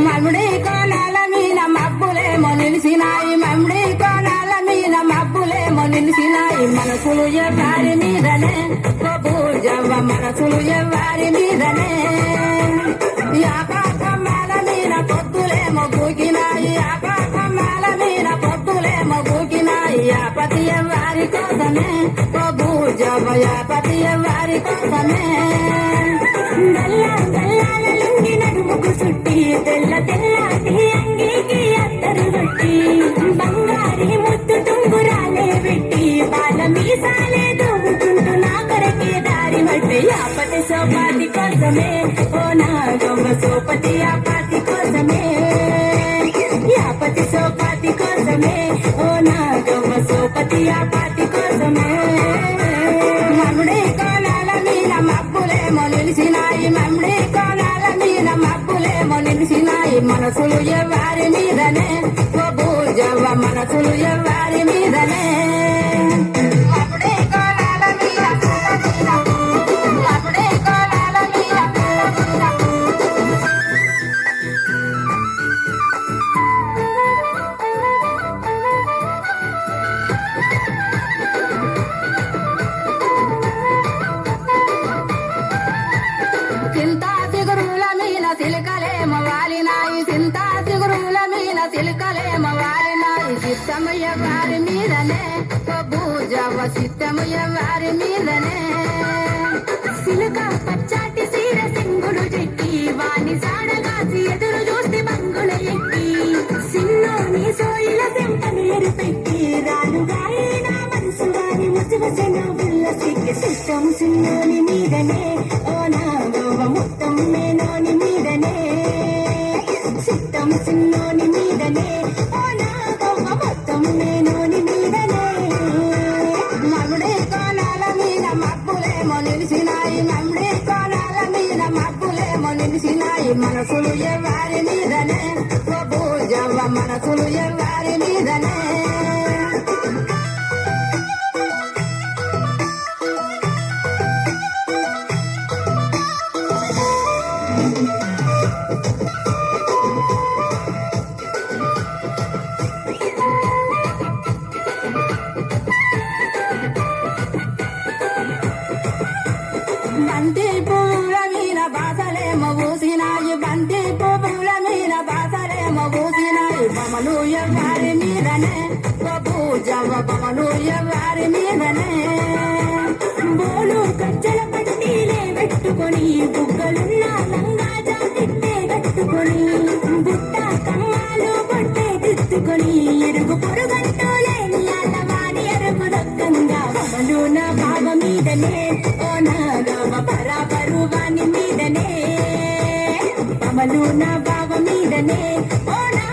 మమ్ముడి కోణాల మీద మబ్బులేమో నిలిసినాయి, మమ్ముడి కోణాల మీద మబ్బులేమో నిలిసినాయి. మనసులు ఎవరి మీదనే బూజవ్వ, మనసులు ఎవరి మీదనే. ఆకాశమాల మీద పొద్దులేమో గూకినాయి, ఆకాశమాల మీద పొద్దులేమో గూకినాయి. ఆపతి ఎవరి కోసమే బూజవ్వ, ఆపతి ఎవరి కోసమే. గల్లాల లుంగి నడుముకు చుట్టి తెల్ల తెల్లాటి అంగీకి అత్తరు కొట్టి బంగారి ముద్దు తుంగురాలే పెట్టి బాల మీసాలే దూకుంటూ నా కొరకే దారి పట్టి ఆపటి సోపాతి కోసమే ఓ నా గొమ్మ సోపతి ఆపాతి కోసమే, ఆపతి సోపాతి కోసమే ఓ నా గొమ్మ సోపతి ఆపాతి కోసమే. మమ్ముడి కోణాల మీద మబ్బులేమో నిలిసినాయి, మమ్ముడి కోణాల మీద మబ్బులేమో నిలిసినాయి. మనసులు ఎవరి మీదనే ఓ బూజవ్వ, మనసులు ఎవరి మీదనే. మమ్ముడి కోణాల మీద, మమ్ముడి కోణాల మీద. చింతా చిగురుల మీద చిలుకలేమో వాలినాయి, చింతా చిగురుల మీద చిలుకలేమో వాలినాయి. చిత్తము ఎవరి మీదనే ఓ బూజవ్వ, చిత్తము ఎవరి మీదనే. సిలుక పచ్చాటి సీర సింగుడు చెక్కి వాణి సాడగాసి ఎదురు చూస్తే బంగుల ఎక్కి సిన్నోని సోయిల సెంపని ఎరుపెట్టి రాలుగాయి నా మనసు వారి ముసిముసిన బుల్ల సిగ్గి సిట్టం సిన్నోని మీదనే ఓ నా గోవ మొత్తం మేనోని మీదనే, సిట్టం సిన్నోని మీదనే ఓ నా గోవ మొత్తం మేనోని మీదనే. మమ్ముడి కోణాల మీద మబ్బులేమో నిలిసినాయి, మమ్ముడి కోణాల మీద మబ్బులేమో నిలిసినాయి. మనసులు ఎవరి మీదనే ఓ బూజవ్వ, మనసులు ఎవరి మీదనే. బంతి పువ్వుల మీద బాసలేమో ఊసినాయి, బంతి పువ్వుల మీద బాసలేమో ఊసినాయి. బొమ్మలు ఎవరి మీదనే ఓ బూజవ్వ, బొమ్మలు ఎవరి మీదనే. బోలు కజ్జల పట్టీలే పెట్టుకొని బుగ్గలున్న లంగా జాకెట్టే కట్టుకొని బుట్ట కమ్మాలు బొట్టే దిద్దుకొని ఎరుగు పొరుగంటూ లేని అల్లవాడి ఎరుగు దక్కంగా బొమ్మలు నా బావ మీదనే ఓ నా గవ పరాపరు వాణి మీదనే, బొమ్మలు నా బావ మీదనే ఓ నా